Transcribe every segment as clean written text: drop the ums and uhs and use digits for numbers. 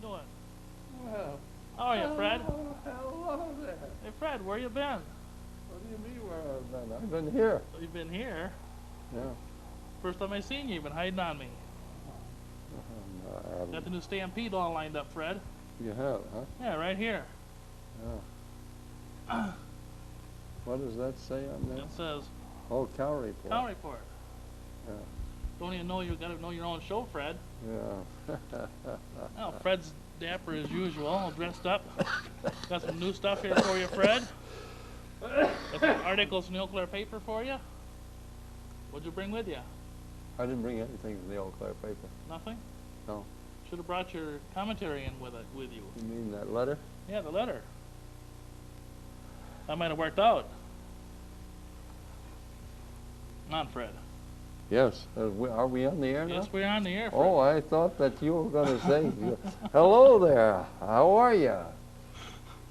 Doing? Well, How are you, Fred? hello there. Hey, Fred, where you been? What do you mean where I've been? I've been here. You've been here. Yeah. First time I seen you, you've been hiding on me. Got the new Stampede all lined up, Fred. You have, huh? Yeah, right here. Yeah. What does that say on there? It says Oh, cow report. Cow Report. Yeah. Don't even know you got to know your own show, Fred. Yeah. Oh, Fred's dapper as usual, all dressed up. Got some new stuff here for you, Fred. Got some articles in the Eau Claire paper for you. What'd you bring with you? I didn't bring anything from the Eau Claire paper. Nothing? No. Should have brought your commentary in with you. You mean that letter? Yeah, the letter. That might have worked out. Come on, Fred. Yes. Are we on the air now? Yes, we're on the air, Fred. Oh, I thought that you were going to say, hello there, how are you?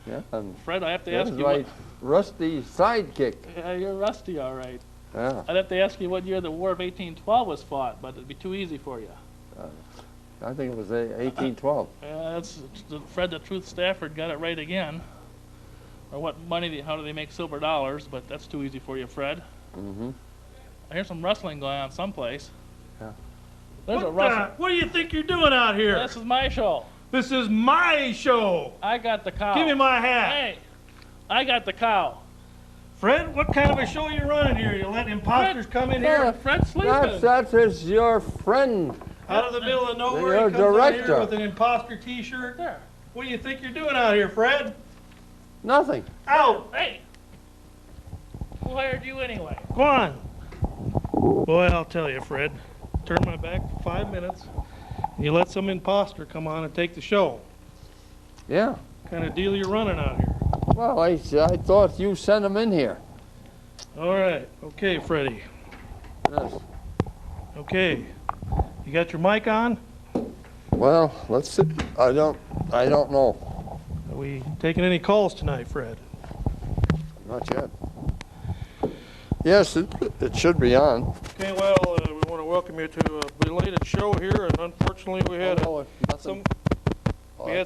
Yeah, and Fred, I have to that's ask you my rusty sidekick. Yeah, you're rusty, all right. Yeah. I'd have to ask you what year the War of 1812 was fought, but it'd be too easy for you. I think it was 1812. That's Fred the Truth Stafford got it right again. Or what money? How do they make silver dollars? But that's too easy for you, Fred. Mm-hmm. I hear some rustling going on someplace. Yeah. There's a rustle. What do you think you're doing out here? This is my show. This is my show. I got the cow. Give me my hat. Hey, I got the cow. Fred, what kind of a show you running here? You letting imposters come in here Fred's sleeping. That is your friend. out of the middle of nowhere? Your He comes out director. here with an imposter T-shirt. There. What do you think you're doing out here, Fred? Nothing. Out. Hey. Who hired you anyway? Go on. Boy, I'll tell you, Fred. Turn my back for 5 minutes, and you let some imposter come on and take the show. Yeah. What kind of deal you running out here? Well, I thought you sent him in here. All right. Okay, Freddie. Yes. Okay. You got your mic on? Well, let's see. I don't know. Are we taking any calls tonight, Fred? Not yet. Yes, it should be on. Okay, well, we want to welcome you to a belated show here, and unfortunately we had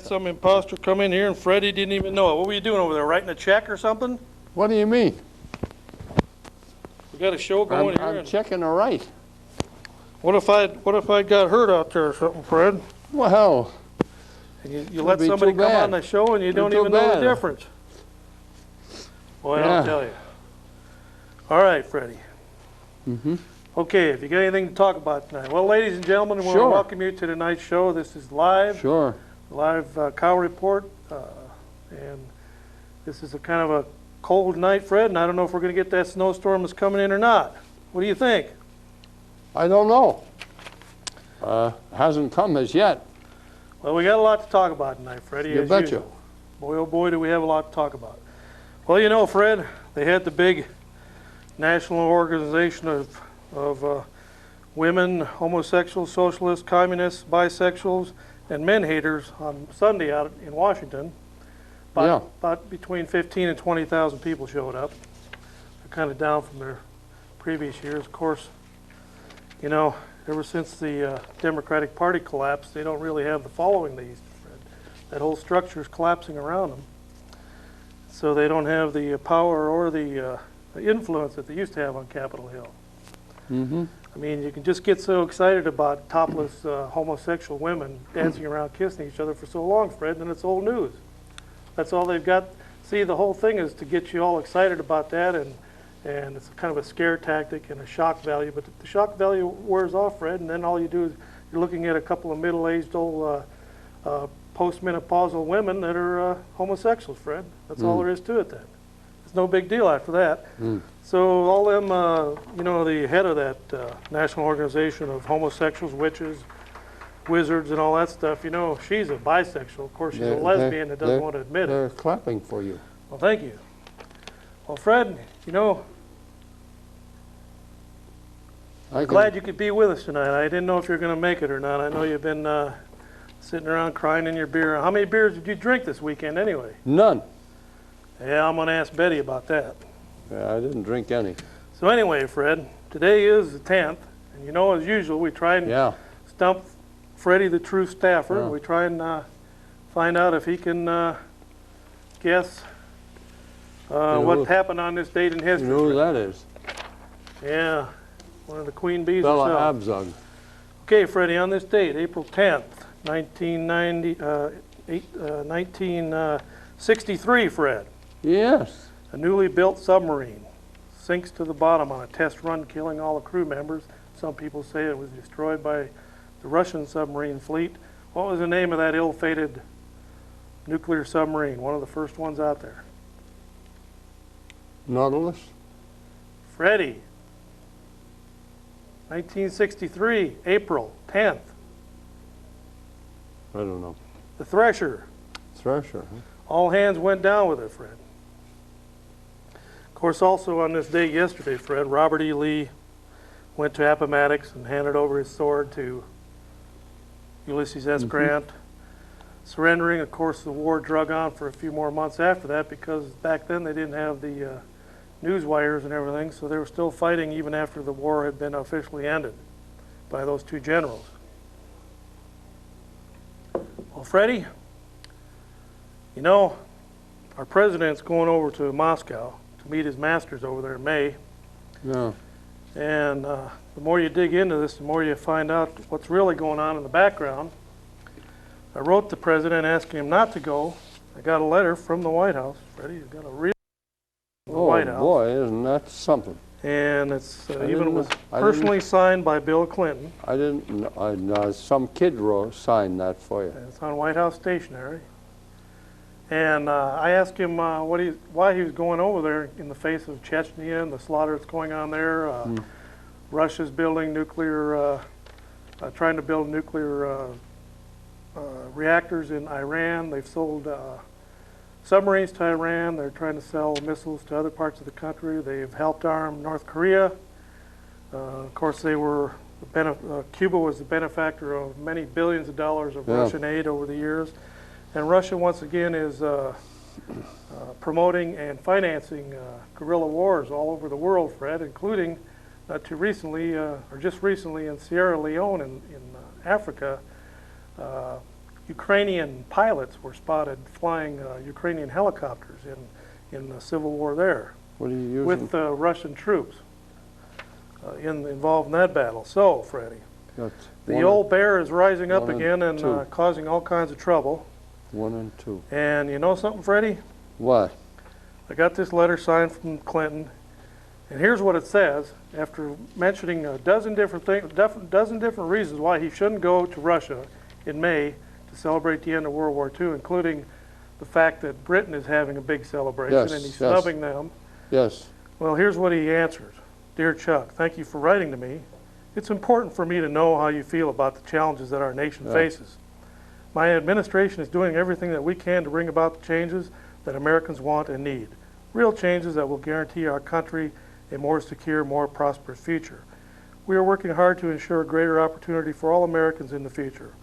some imposter come in here, and Freddie didn't even know it. What were you doing over there, writing a check or something? What do you mean? We got a show going here. I'm and checking the right. what if I got hurt out there or something, Fred? Well, And you let be somebody too come bad. on the show and you don't Too even know the bad. difference. Boy, Yeah. I'll tell you. All right, Freddie. mm-hmm. Okay, if you got anything to talk about tonight. Well, ladies and gentlemen, we want to Sure. welcome you to tonight's show. This is live. Sure. Live cow report, and this is a kind of a cold night, Fred, and I don't know if we're going to get that snowstorm that's coming in or not. What do you think? I don't know. Hasn't come as yet. Well, we got a lot to talk about tonight, Freddie. You as betcha. usual. Boy, oh boy, do we have a lot to talk about. Well, you know, Fred, they had the big national organization of women, homosexuals, socialists, communists, bisexuals, and men haters on Sunday out in Washington. About between 15 and 20,000 people showed up. They're kind of down from their previous years. Of course, you know, ever since the Democratic Party collapsed, they don't really have the following they used to, Fred. That whole structure is collapsing around them. So they don't have the power or the influence that they used to have on Capitol Hill. Mm-hmm. I mean, you can just get so excited about topless homosexual women dancing around kissing each other for so long, Fred, and it's old news. That's all they've got. See, the whole thing is to get you all excited about that, and it's kind of a scare tactic and a shock value. But the shock value wears off, Fred, and then all you do is you're looking at a couple of middle-aged old postmenopausal women that are homosexuals, Fred. That's all there is to it then. It's no big deal after that. So all them, you know, the head of that national organization of homosexuals, witches, wizards and all that stuff. You know, she's a bisexual. Of course, she's a lesbian that doesn't want to admit it. They're clapping for you. Well, thank you. Well, Fred, you know, I'm glad you could be with us tonight. I didn't know if you were going to make it or not. I know you've been sitting around crying in your beer. How many beers did you drink this weekend anyway? None. Yeah, I'm going to ask Betty about that. Yeah, I didn't drink any. So anyway, Fred, today is the 10th, and you know, as usual, we try and stump Freddie, the true staffer. Yeah. We try and find out if he can guess what happened on this date in history. You know who that is? Yeah, one of the queen bees Bella herself. Abzug. Okay, Freddie, on this date, April 10th, 1963, Fred, Yes. a newly built submarine sinks to the bottom on a test run, killing all the crew members. Some people say it was destroyed by the Russian submarine fleet. What was the name of that ill-fated nuclear submarine, one of the first ones out there? Nautilus? Freddie, 1963, April 10th, I don't know. the Thresher. Thresher, huh? All hands went down with it, Fred. Of course, also on this date yesterday, Fred, Robert E. Lee went to Appomattox and handed over his sword to Ulysses S. Grant, surrendering. Of course, the war drug on for a few more months after that because back then they didn't have the news wires and everything, so they were still fighting even after the war had been officially ended by those two generals. Well, Freddie, you know, our president's going over to Moscow to meet his masters over there in May. Yeah. And the more you dig into this, the more you find out what's really going on in the background. I wrote the president asking him not to go. I got a letter from the White House. Freddie, you got a real White House. Oh boy, isn't that something? And it's I even was didn't- I personally signed by Bill Clinton. I didn't know. Some kid signed that for you. And it's on White House stationery. And I asked him why he was going over there in the face of Chechnya and the slaughter that's going on there. Russia's building nuclear, trying to build nuclear reactors in Iran. They've sold submarines to Iran. They're trying to sell missiles to other parts of the country. They've helped arm North Korea. Of course, Cuba was the benefactor of many billions of dollars of Russian aid over the years. And Russia, once again, is promoting and financing guerrilla wars all over the world, Fred, including not too recently, or just recently in Sierra Leone in Africa. Ukrainian pilots were spotted flying Ukrainian helicopters in the civil war there. What are you using? With Russian troops involved in that battle. So, Freddie, the old bear is rising up again and causing all kinds of trouble. 1 and 2. And you know something, Freddie? What? I got this letter signed from Clinton, and here's what it says. After mentioning a dozen different reasons why he shouldn't go to Russia in May to celebrate the end of World War II, including the fact that Britain is having a big celebration and he's snubbing them. Yes. Well, here's what he answers. Dear Chuck, thank you for writing to me. It's important for me to know how you feel about the challenges that our nation faces. My administration is doing everything that we can to bring about the changes that Americans want and need. Real changes that will guarantee our country a more secure, more prosperous future. We are working hard to ensure greater opportunity for all Americans in the future.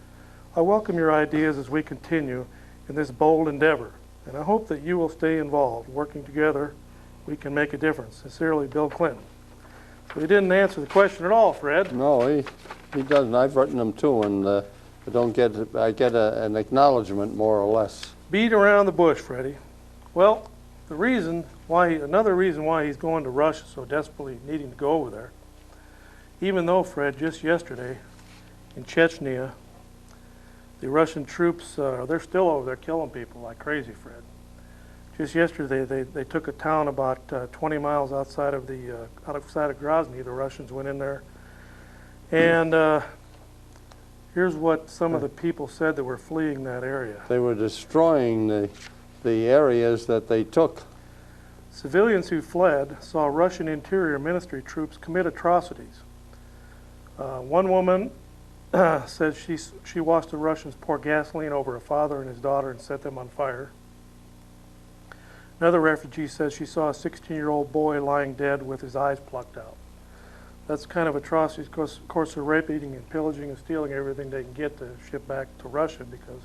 I welcome your ideas as we continue in this bold endeavor, and I hope that you will stay involved. Working together, we can make a difference. Sincerely, Bill Clinton. So he didn't answer the question at all, Fred. No, he doesn't. I've written them too, and I get an acknowledgement more or less. Beat around the bush, Freddie. Well, another reason why he's going to Russia so desperately needing to go over there, even though, Fred, just yesterday in Chechnya, the Russian troops, they're still over there killing people like crazy, Fred. Just yesterday, they took a town about 20 miles outside of Grozny. The Russians went in there. And here's what some of the people said that were fleeing that area. They were destroying the areas that they took. Civilians who fled saw Russian Interior Ministry troops commit atrocities. One woman says she watched the Russians pour gasoline over her father and his daughter and set them on fire. Another refugee says she saw a 16-year-old boy lying dead with his eyes plucked out. That's kind of atrocities. Of course, they're raping and pillaging and stealing everything they can get to ship back to Russia because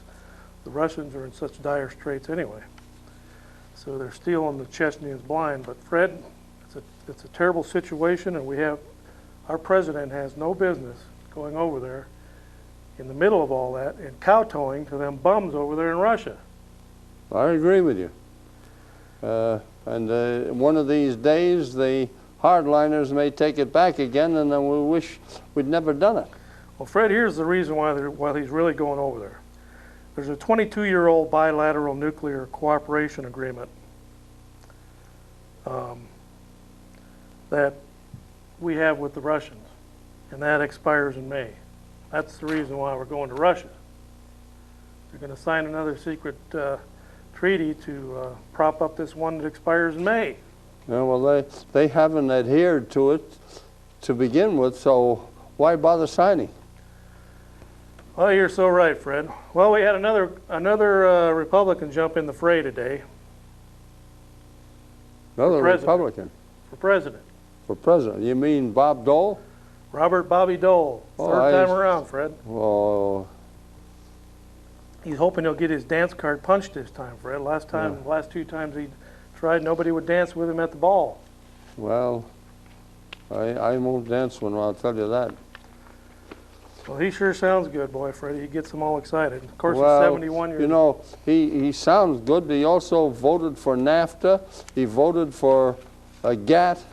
the Russians are in such dire straits anyway. So they're stealing the Chechens blind. But Fred, it's a terrible situation, and our president has no business going over there in the middle of all that and kowtowing to them bums over there in Russia. I agree with you. And one of these days, the hardliners may take it back again, and then we wish we'd never done it. Well, Fred, here's the reason why he's really going over there. There's a 22-year-old bilateral nuclear cooperation agreement that we have with the Russians, and that expires in May. That's the reason why we're going to Russia. They're going to sign another secret treaty to prop up this one that expires in May. Yeah, well, they haven't adhered to it to begin with, so why bother signing? Well, you're so right, Fred. Well, we had another Republican jump in the fray today. Another president. Republican? For president. For president? You mean Bob Dole? Robert Bobby Dole. Third time around, Fred. Oh. He's hoping he'll get his dance card punched this time, Fred. Last two times he tried, nobody would dance with him at the ball. Well, I won't dance one, I'll tell you that. Well, he sure sounds good, boy, Freddie. He gets them all excited. Of course, Well, he's 71 years old. You know, he sounds good, but he also voted for NAFTA. He voted for GATT.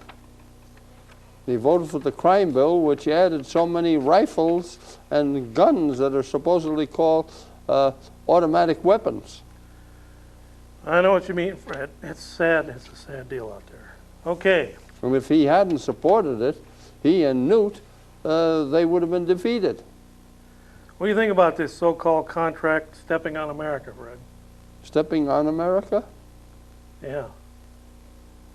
He voted for the crime bill, which added so many rifles and guns that are supposedly called automatic weapons. I know what you mean, Fred. It's sad. It's a sad deal out there. Okay. And if he hadn't supported it, he and Newt, they would have been defeated. What do you think about this so-called contract stepping on America, Fred? Stepping on America? Yeah.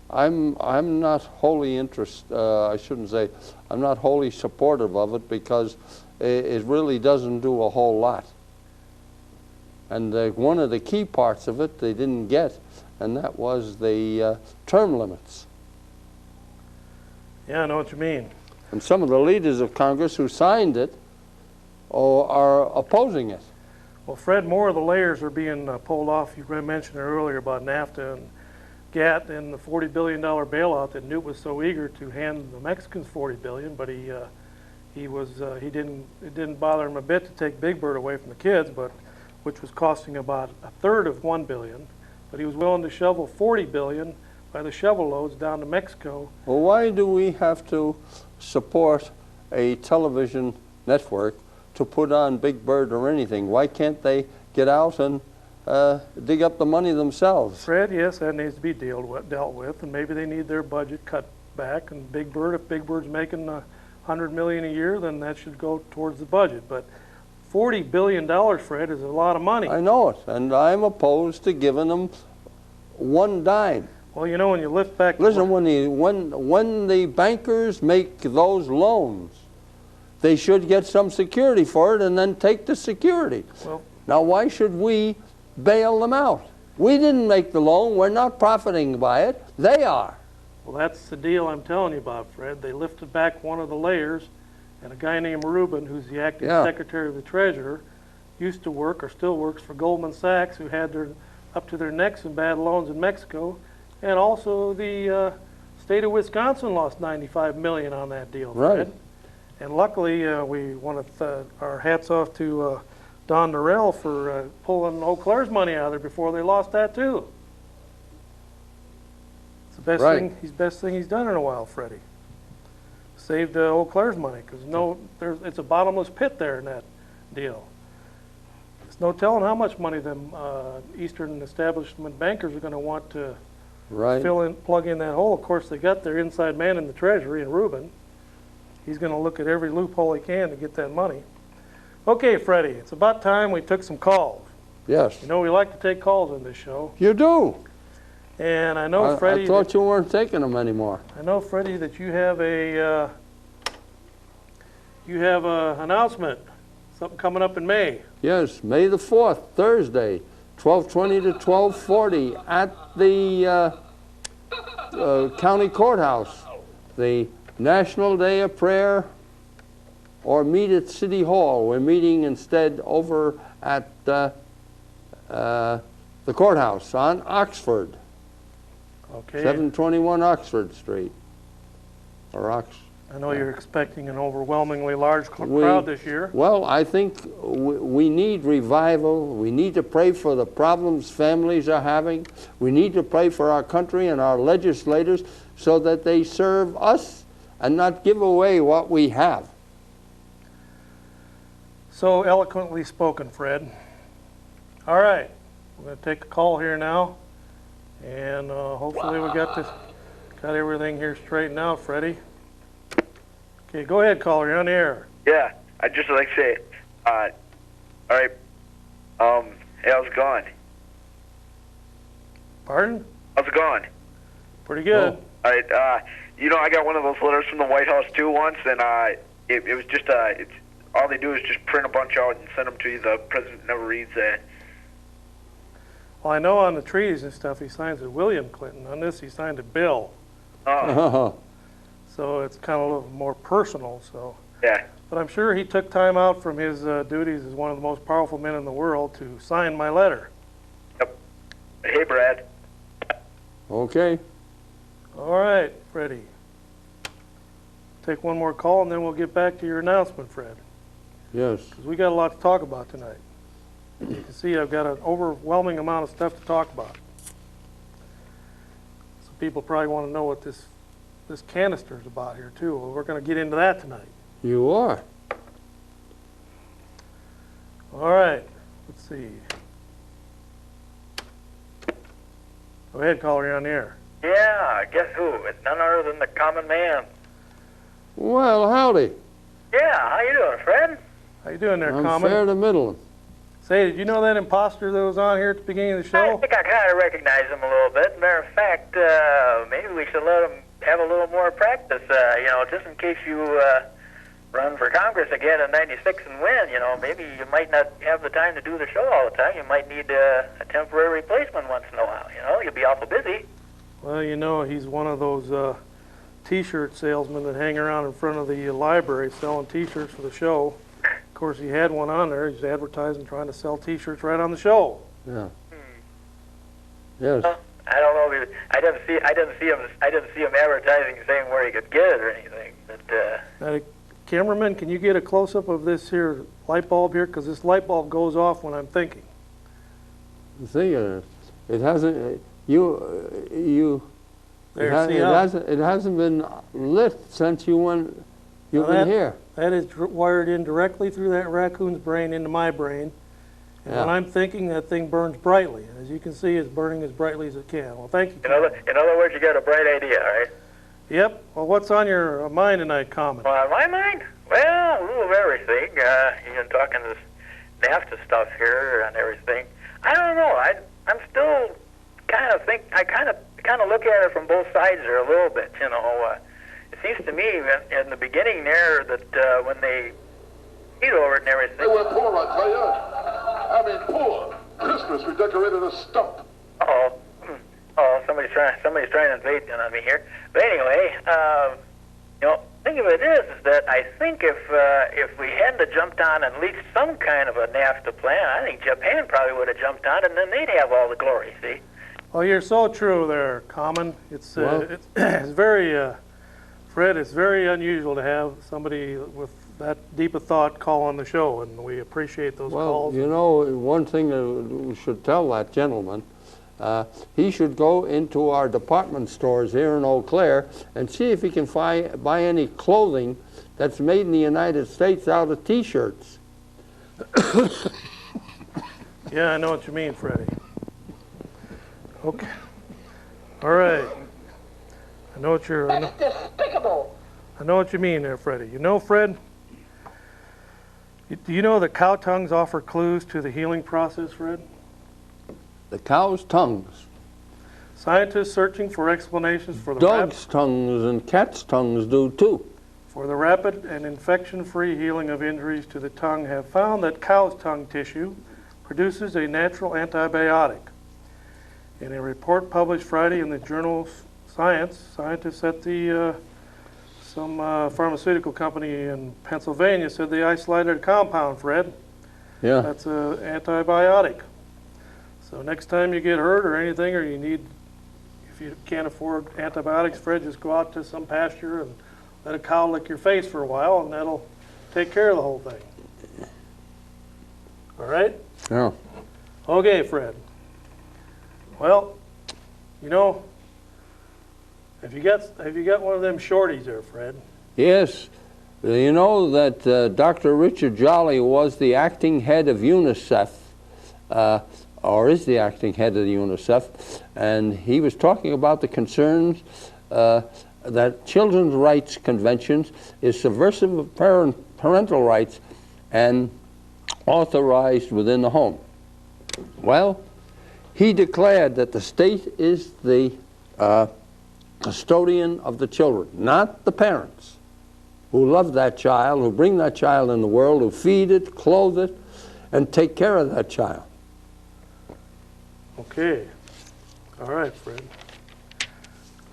I'm not wholly I shouldn't say, I'm not wholly supportive of it because it really doesn't do a whole lot. And one of the key parts of it they didn't get, and that was the term limits. Yeah, I know what you mean. And some of the leaders of Congress who signed it are opposing it. Well, Fred, more of the layers are being pulled off. You mentioned earlier about NAFTA and GATT and the $40 billion bailout that Newt was so eager to hand the Mexicans $40 billion, but it didn't bother him a bit to take Big Bird away from the kids, which was costing about a third of $1 billion. But he was willing to shovel $40 billion by the shovel loads down to Mexico. Well, why do we have to support a television network to put on Big Bird or anything? Why can't they get out and dig up the money themselves? Fred, yes, that needs to be dealt with, and maybe they need their budget cut back. And Big Bird, if Big Bird's making $100 million a year, then that should go towards the budget. But $40 billion, Fred, is a lot of money. I know it, and I'm opposed to giving them one dime. Well, you know, when you lift back... Listen, when the bankers make those loans, they should get some security for it and then take the security. Well, now, why should we bail them out? We didn't make the loan. We're not profiting by it. They are. Well, that's the deal I'm telling you about, Fred. They lifted back one of the layers, and a guy named Rubin, who's the acting Secretary of the Treasurer, used to work or still works for Goldman Sachs, who had up to their necks in bad loans in Mexico. And also the state of Wisconsin lost $95 million on that deal, Fred. Right. And luckily, we want to our hats off to Don Norell for pulling Eau Claire's money out of there before they lost that too. It's the best thing he's done in a while, Freddie. Saved Eau Claire's money because it's a bottomless pit there in that deal. There's no telling how much money them Eastern establishment bankers are going to want to plug in that hole. Of course, they got their inside man in the Treasury, in Rubin. He's going to look at every loophole he can to get that money. Okay, Freddie, it's about time we took some calls. Yes. You know, we like to take calls on this show. You do. And I know, Freddie... I thought you weren't taking them anymore. I know, Freddie, that you have an announcement something coming up in May. Yes, May the 4th, Thursday, 12:20 to 12:40 at the county courthouse. The National Day of Prayer, or meet at City Hall. We're meeting instead over at the courthouse on Oxford, Okay. 721 Oxford Street. Or I know you're expecting an overwhelmingly large crowd this year. Well, I think we need revival. We need to pray for the problems families are having. We need to pray for our country and our legislators so that they serve us and not give away what we have. So eloquently spoken, Fred. All right, we're going to take a call here now, and hopefully we got everything here straightened out, Freddie. Okay, go ahead, caller. You're on the air. Yeah, I'd just like to say, all right, hey, how's it going? Pardon? How's it going? Pretty good. Oh. All right, you know, I got one of those letters from the White House too once, and it was just it's all they do is just print a bunch out and send them to you. The president never reads that. Well, I know on the treaties and stuff he signs it William Clinton. On this he signed it Bill. Oh, So it's kind of a little more personal. So, yeah. but I'm sure he took time out from his duties as one of the most powerful men in the world to sign my letter. Yep. Hey, Brad. Okay. All right, Freddie. Take one more call and then we'll get back to your announcement, Fred. Yes. Because we got a lot to talk about tonight. You can see I've got an overwhelming amount of stuff to talk about. So people probably want to know what this canister is about here too. Well, we're going to get into that tonight. You are. All right, let's see. Go ahead, caller, you're on the air. Yeah, guess who? It's none other than the common man. Well, howdy. Yeah, how you doing, Fred? How you doing there, I'm Common? fair to middle. Say, did you know that imposter that was on here at the beginning of the I show? think I kind of recognize him a little bit. Matter of fact, maybe we should let him have a little more practice, just in case you run for Congress again in '96 and win. Maybe you might not have the time to do the show all the time. You might need a temporary replacement once in a while. You'll be awful busy. Well, he's one of those T-shirt salesmen that hang around in front of the library selling T-shirts for the show. Of course, he had one on there. He's advertising, trying to sell T-shirts right on the show. Yeah. Yes. I don't know. I didn't see him advertising, saying where he could get it or anything. But Now, cameraman, can you get a close-up of this here light bulb here? Because this light bulb goes off when I'm thinking. The thing is, it hasn't. There, see how? It hasn't been lit since you've Now been here. That is wired in directly through that raccoon's brain into my brain. And when Yeah. I'm thinking, that thing burns brightly. And as you can see, it's burning as brightly as it can. Well, thank you. in other words, you got a bright idea, right? Yep. Well, what's on your mind tonight, Common? Well, on my mind, well, a little of everything. You've been talking this NAFTA stuff here and everything. I don't know. I'm still kind of I kind of look at it from both sides there a little bit. It seems to me in the beginning there that when they eat over it and everything. Hey, we're poor, I tell you. I mean, poor. Christmas, we decorated a stump. Oh, somebody's trying to invade on me here. But anyway, thing of it is that I think if we hadn't jumped on and leaked some kind of a NAFTA plan, I think Japan probably would have jumped on, and then they'd have all the glory. See? Oh, you're so true there, Common. It's Well- it's very, Fred, it's very unusual to have somebody with that deep a thought call on the show, and we appreciate those Well, calls. one thing that we should tell that gentleman, he should go into our department stores here in Eau Claire and see if he can buy any clothing that's made in the United States out of T-shirts. Yeah, I know what you mean, Freddie. Okay. All right. I know what you're. That's despicable. I know what you mean there, Freddie. You know, Fred, do you know that cow tongues offer clues to the healing process, Fred? The cow's tongues, Scientists searching for explanations for the dogs' tongues, and cats' tongues do too. for the rapid and infection-free healing of injuries to the tongue have found that cow's tongue tissue produces a natural antibiotic. In a report published Friday in the journal Science, scientists at some pharmaceutical company in Pennsylvania said they isolated a compound, Fred. Yeah. That's an antibiotic. So next time you get hurt or anything, or you need, if you can't afford antibiotics, Fred, just go out to some pasture and let a cow lick your face for a while, and that'll take care of the whole thing. All right? Yeah. Okay, Fred. Well, you know, have you got one of them shorties there, Fred? Yes. You know that Dr. Richard Jolly was the acting head of UNICEF, or is the acting head of the UNICEF, and he was talking about the concerns that children's rights conventions is subversive of parental rights and authorized within the home. Well, he declared that the state is the custodian of the children, not the parents, who love that child, who bring that child in the world, who feed it, clothe it, and take care of that child. Okay. All right, Fred.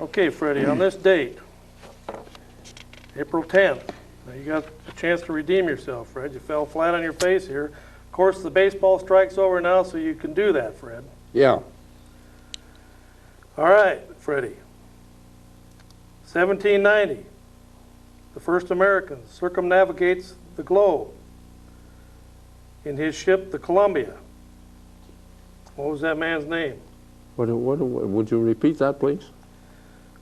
Okay, Freddie, on this date, April 10th, now you got a chance to redeem yourself, Fred. You fell flat on your face here. Of course, the baseball strike's over now, so you can do that, Fred. Yeah. All right, Freddie. 1790, the first American circumnavigates the globe in his ship, the Columbia. What was that man's name? Would you repeat that, please?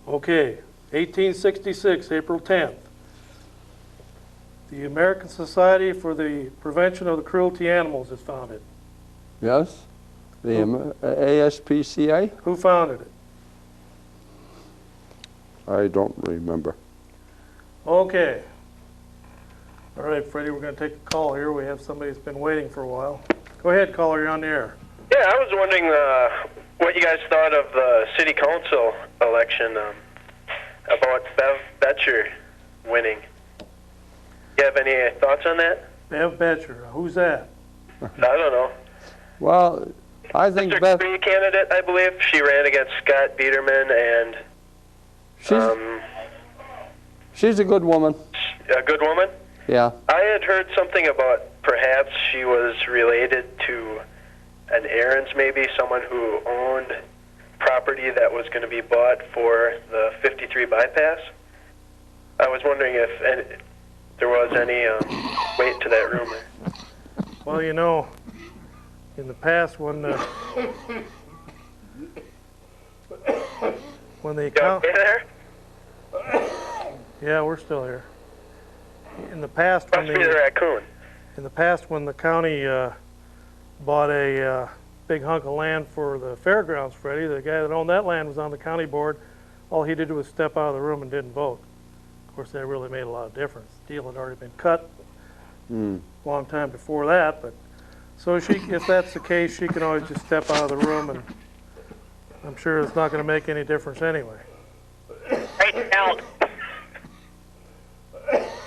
Okay, 1866, April 10th. The American Society for the Prevention of the Cruelty to Animals is founded. Yes? The ASPCA? Who founded it? I don't remember. Okay. All right, Freddie, we're going to take a call here. We have somebody that's been waiting for a while. Go ahead, caller, you're on the air. Yeah, I was wondering what you guys thought of the city council election about Bev Betcher winning. You have any thoughts on that? Bev Betcher, who's that? I don't know. Well, I think District 3 candidate, I believe. She ran against Scott Biederman, and she's a good woman. a good woman. Yeah. I had heard something about perhaps she was related to an Aarons, maybe someone who owned property that was going to be bought for the 53 bypass. I was wondering if there was any weight to that rumor. Well, you know, in the past when the Okay there? Yeah, we're still here. In the past when Must be the raccoon. in the past when the county bought a big hunk of land for the fairgrounds, Freddie, the guy that owned that land was on the county board. All he did was step out of the room and didn't vote. Of course, that really made a lot of difference. The deal had already been cut a long time before that, but so if that's the case, she can always just step out of the room, and I'm sure it's not going to make any difference anyway. Right out.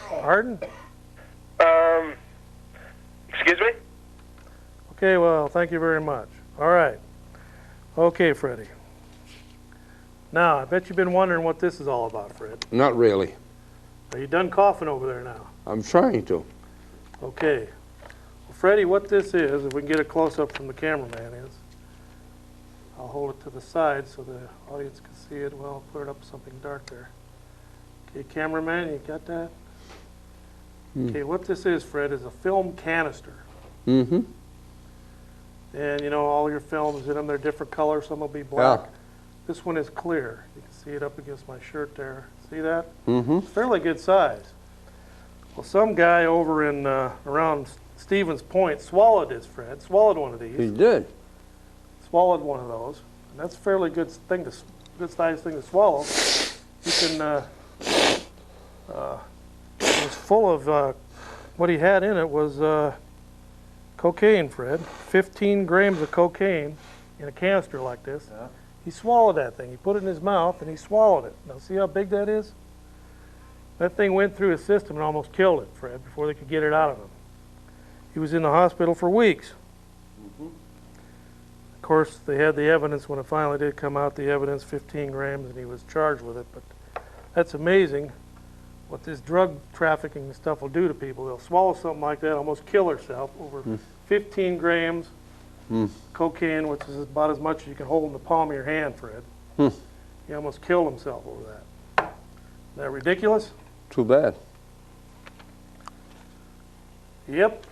Pardon? Excuse me? Okay, well, thank you very much. All right. Okay, Freddie. Now, I bet you've been wondering what this is all about, Fred. Not really. Are you done coughing over there now? I'm trying to. Okay. Well, Freddie, what this is, if we can get a close-up from the cameraman, is I'll hold it to the side so the audience can see it. Well, I'll put it up something dark there. Okay, cameraman, you got that? Okay, what this is, Fred, is a film canister. Mm-hmm. And you know, all your films in them, they're different colors. Some will be black. Yeah. This one is clear. You can see it up against my shirt there. See that? Mm-hmm. It's fairly good size. Well, some guy over in around Stevens Point swallowed this, Fred. Swallowed one of these. He did. Swallowed one of those, and that's a fairly good size thing to swallow. You can. It was full of what he had in it was cocaine, Fred. 15 grams of cocaine in a canister like this. Yeah. He swallowed that thing. He put it in his mouth and he swallowed it. Now see how big that is? That thing went through his system and almost killed it, Fred, before they could get it out of him. He was in the hospital for weeks. Of course, they had the evidence when it finally did come out, the evidence, 15 grams, and he was charged with it. But that's amazing what this drug trafficking stuff will do to people. They'll swallow something like that, almost kill herself, over 15 grams cocaine, which is about as much as you can hold in the palm of your hand, Fred. He almost killed himself over that. Isn't that ridiculous? Too bad. Yep.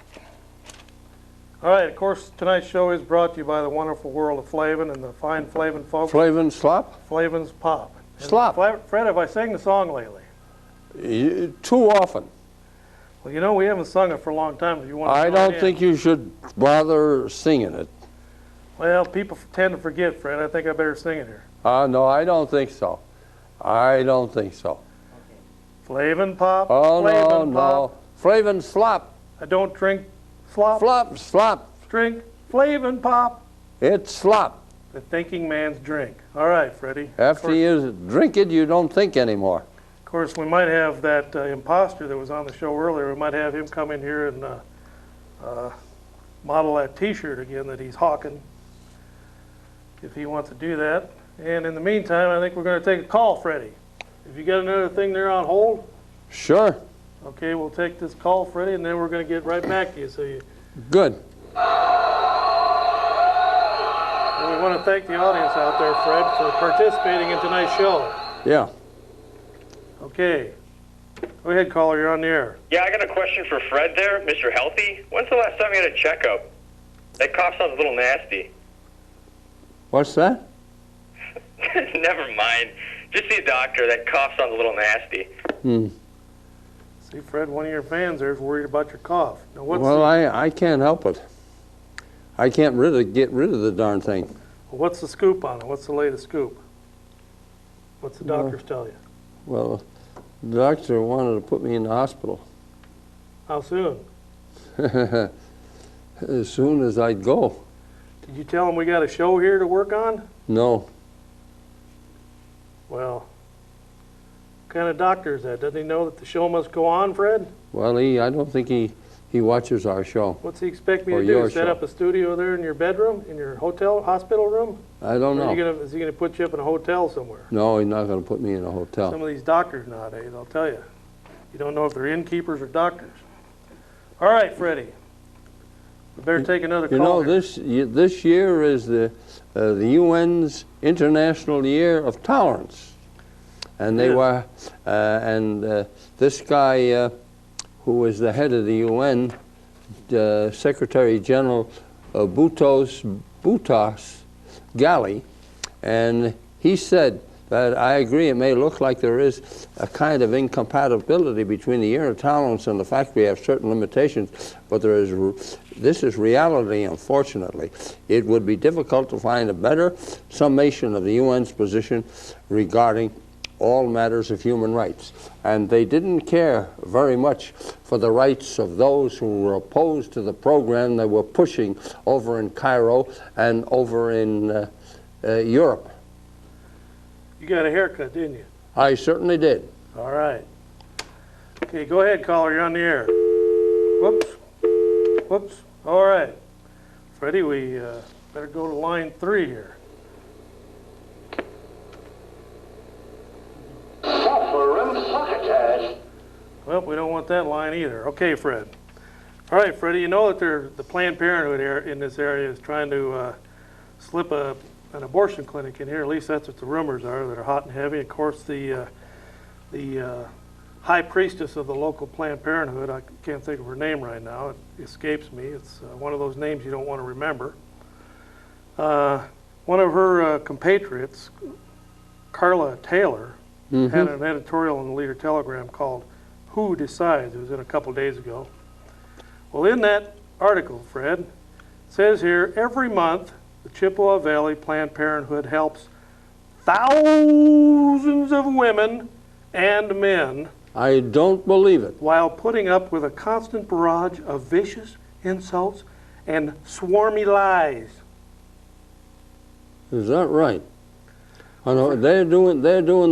All right, of course, tonight's show is brought to you by the wonderful world of Flavin and the fine Flavin folks. Flavin Slop? Flavin's Pop. And Slop. Fred, have I sang the song lately? Too often. Well, you know, we haven't sung it for a long time. If you want to I join don't in. think you should bother singing it. Well, people tend to forget, Fred. I think I better sing it here. No, I don't think so. I don't think so. Flavin Pop. Oh, Flavin no, Pop. no. Flavin Slop. I don't drink slop. Flop, slop. Drink Flavin Pop. It's slop. The thinking man's drink. All right, Freddie. After you drink it, you don't think anymore. Of course, we might have that imposter that was on the show earlier. We might have him come in here and model that T-shirt again that he's hawking, if he wants to do that. And in the meantime, I think we're going to take a call, Freddie. Have you got another thing there on hold? Sure. Okay, we'll take this call, Freddie, and then we're going to get right back to you. So we Good. want to thank the audience out there, Fred, for participating in tonight's show. Yeah. Okay. Go ahead, caller. You're on the air. Yeah, I got a question for Fred there, Mr. Healthy. When's the last time you had a checkup? That cough sounds a little nasty. What's that? Never mind. Just see a doctor. That cough sounds a little nasty. See, Fred, one of your fans there is worried about your cough. Now, Well, I can't help it. I can't get rid of the darn thing. what's the scoop on it? What's the latest scoop? What's the doctors tell you? Well, the doctor wanted to put me in the hospital. How soon? As soon as I'd go. Did you tell him we got a show here to work on? No. Well, what kind of doctor is that? Doesn't he know that the show must go on, Fred? Well, I don't think he watches our show. What's he expect me Or to do? your Set show. up a studio there in your bedroom, in your hospital room? I don't Or know. is he going to put you up in a hotel somewhere? No, he's not going to put me in a Some hotel. of these doctors nowadays, I'll tell you. You don't know if they're innkeepers or doctors. All right, Freddie. We better take another call. You know, here. this year is the UN's International Year of Tolerance, and they Yeah. were this guy who was the head of the UN, Secretary General Boutros Ghali, and he said that I agree, it may look like there is a kind of incompatibility between the year of tolerance and the fact we have certain limitations, but this is reality, unfortunately. It would be difficult to find a better summation of the UN's position regarding all matters of human rights. And they didn't care very much for the rights of those who were opposed to the program they were pushing over in Cairo and over in Europe. You got a haircut, didn't you? I certainly did. All right. Okay, go ahead, caller. You're on the air. Whoops. Whoops. All right. Freddie, we better go to line 3 here. Well, we don't want that line either. Okay, Fred. All right, Freddie, you know that the Planned Parenthood in this area is trying to slip an abortion clinic in here. At least that's what the rumors are that are hot and heavy. Of course, the high priestess of the local Planned Parenthood, I can't think of her name right now. It escapes me. It's one of those names you don't want to remember. One of her compatriots, Carla Taylor, had an editorial in the Leader Telegram called "Who Decides?" It was in a couple days ago. Well, in that article, Fred, it says here, every month the Chippewa Valley Planned Parenthood helps thousands of women and men I don't believe it. while putting up with a constant barrage of vicious insults and swarmy lies. Is that right? I know they're doing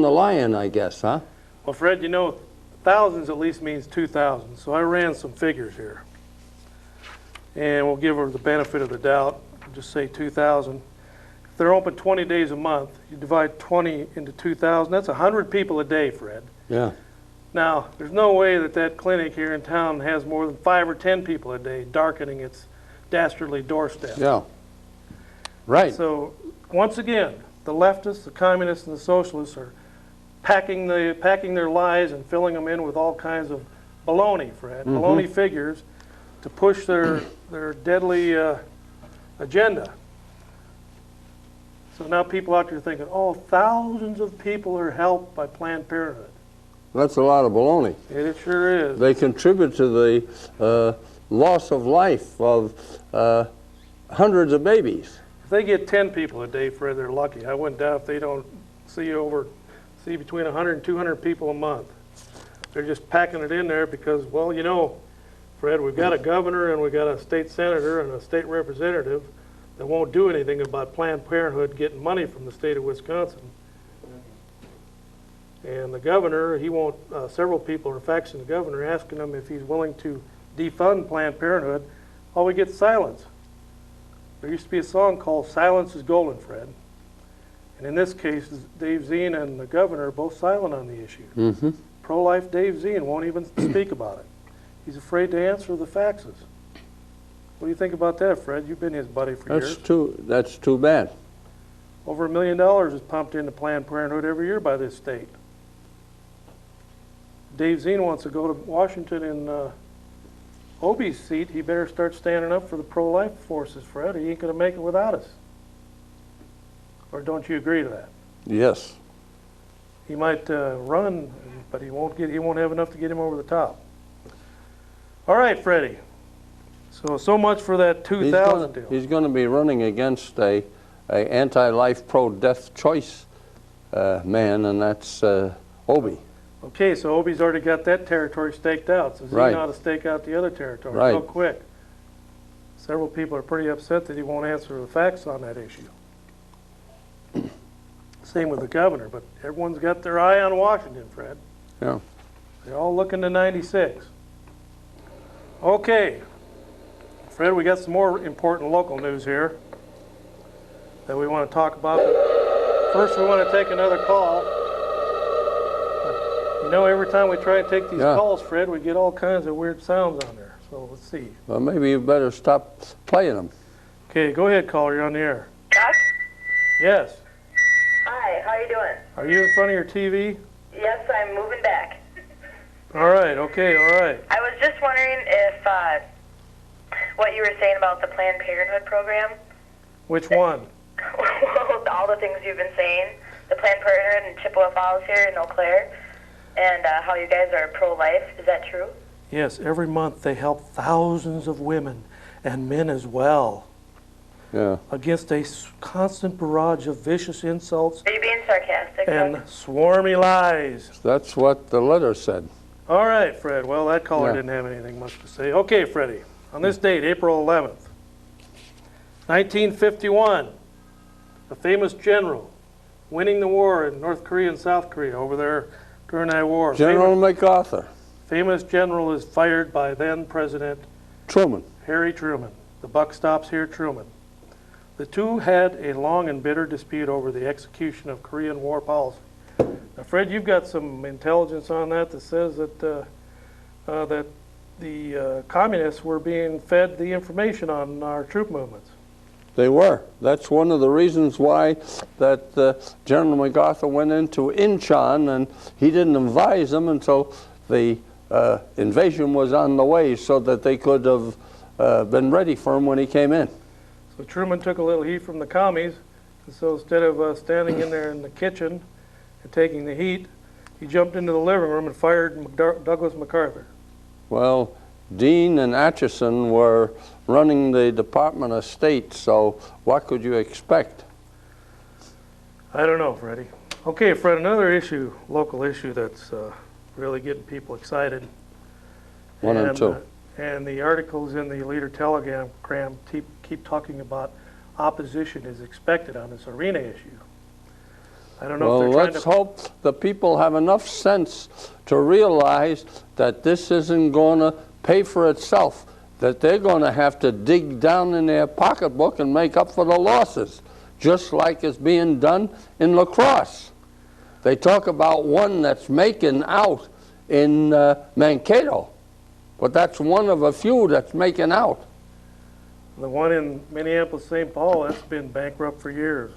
the lying, I guess, huh? Well, Fred, you know, thousands at least means 2,000. So I ran some figures here. And we'll give her the benefit of the doubt. We'll just say 2,000. If they're open 20 days a month, you divide 20 into 2,000. That's 100 people a day, Fred. Yeah. Now, there's no way that that clinic here in town has more than 5 or 10 people a day darkening its dastardly doorstep. Yeah. Right. So, once again, the leftists, the communists, and the socialists are packing their lies and filling them in with all kinds of baloney, Fred, baloney figures to push their deadly agenda. So now people out there thinking, oh, thousands of people are helped by Planned Parenthood. That's a lot of baloney. It sure is. They contribute to the loss of life of hundreds of babies. If they get 10 people a day, Fred, they're lucky. I wouldn't doubt if they don't see between 100 and 200 people a month. They're just packing it in there because, well, you know, Fred, we've got a governor and we've got a state senator and a state representative that won't do anything about Planned Parenthood getting money from the state of Wisconsin. And the governor, he won't, several people are faxing the governor asking him if he's willing to defund Planned Parenthood. All we get is silence. There used to be a song called Silence is Golden, Fred. And in this case, Dave Zien and the governor are both silent on the issue. Pro-life Dave Zien won't even speak about it. He's afraid to answer the faxes. What do you think about that, Fred? You've been his buddy for years. That's too bad. Over $1 million is pumped into Planned Parenthood every year by this state. Dave Zien wants to go to Washington in Obie's seat. He better start standing up for the pro-life forces, Fred. He ain't going to make it without us. Or don't you agree to that? Yes. He might run, but he won't have enough to get him over the top. All right, Freddie. So much for that 2,000 deal. He's going to be running against a anti-life, pro-death choice man, and that's Obie. Okay, so Obie's already got that territory staked out. So Zien ought to stake out the other territory real quick. Several people are pretty upset that he won't answer the facts on that issue. Same with the governor, but everyone's got their eye on Washington, Fred. Yeah. They're all looking to 96. Okay. Fred, we got some more important local news here that we want to talk about. But first, we want to take another call. You know, every time we try and take these calls, Fred, we get all kinds of weird sounds on there. So let's see. Well, maybe you better stop playing them. Okay, go ahead, caller. You're on the air. Chuck? Yes. Hi, how you doing? Are you in front of your TV? Yes, I'm moving back. All right, okay, all right. I was just wondering if what you were saying about the Planned Parenthood program. Which one? All the things you've been saying. The Planned Parenthood in Chippewa Falls here in Eau Claire, and how you guys are pro-life. Is that true? Yes, every month they help thousands of women and men as well. Yeah. Against a constant barrage of vicious insults. Are you being sarcastic? And swarmy lies. That's what the letter said. All right, Fred. Well, that caller didn't have anything much to say. Okay, Freddie. On this date, April 11th, 1951, a famous general winning the war in North Korea and South Korea over there during that war. General MacArthur. Famous general is fired by then President Truman. Harry Truman. The buck stops here, Truman. The two had a long and bitter dispute over the execution of Korean war policy. Now, Fred, you've got some intelligence on that says that that the communists were being fed the information on our troop movements. They were. That's one of the reasons why that General MacArthur went into Incheon, and he didn't advise them until the invasion was on the way, so that they could have been ready for him when he came in. So Truman took a little heat from the commies, and so instead of standing in there in the kitchen and taking the heat, he jumped into the living room and fired Douglas MacArthur. Well, Dean and Atchison were running the Department of State, so what could you expect? I don't know, Freddie. Okay, Fred, another issue, local issue that's really getting people excited. One and two. And the articles in the Leader Telegram keep talking about opposition is expected on this arena issue. I don't know Well, if they're trying let's to... hope the people have enough sense to realize that this isn't going to pay for itself, that they're going to have to dig down in their pocketbook and make up for the losses, just like it's being done in La Crosse. They talk about one that's making out in Mankato, but that's one of a few that's making out. The one in Minneapolis, St. Paul, that's been bankrupt for years.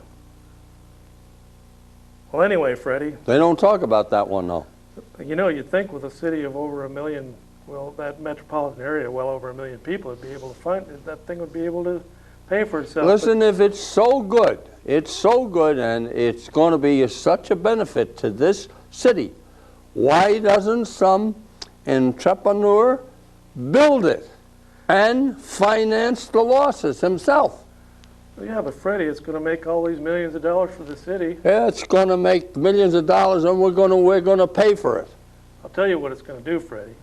Well, anyway, Freddie, They don't talk about that one, though. you know, you'd think with a city of over 1 million, well, that metropolitan area, well over 1 million people, it'd be able to find, that thing would be able to pay for itself. Listen, if it's so good, and it's going to be such a benefit to this city, why doesn't some entrepreneur build it and finance the losses himself? But yeah, but Freddie, it's going to make all these millions of dollars for the city. Yeah, it's going to make millions of dollars, and we're going to pay for it. I'll tell you what it's going to do, Freddie.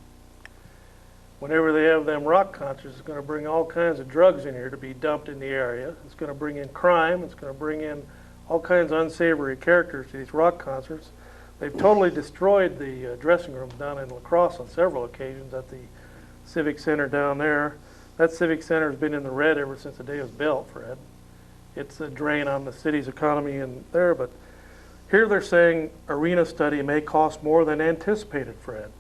Whenever they have them rock concerts, it's going to bring all kinds of drugs in here to be dumped in the area. It's going to bring in crime. It's going to bring in all kinds of unsavory characters to these rock concerts. They've totally destroyed the dressing rooms down in La Crosse on several occasions at the Civic Center down there. That Civic Center has been in the red ever since the day it was built, Fred. It's a drain on the city's economy in there, but here they're saying arena study may cost more than anticipated, Fred.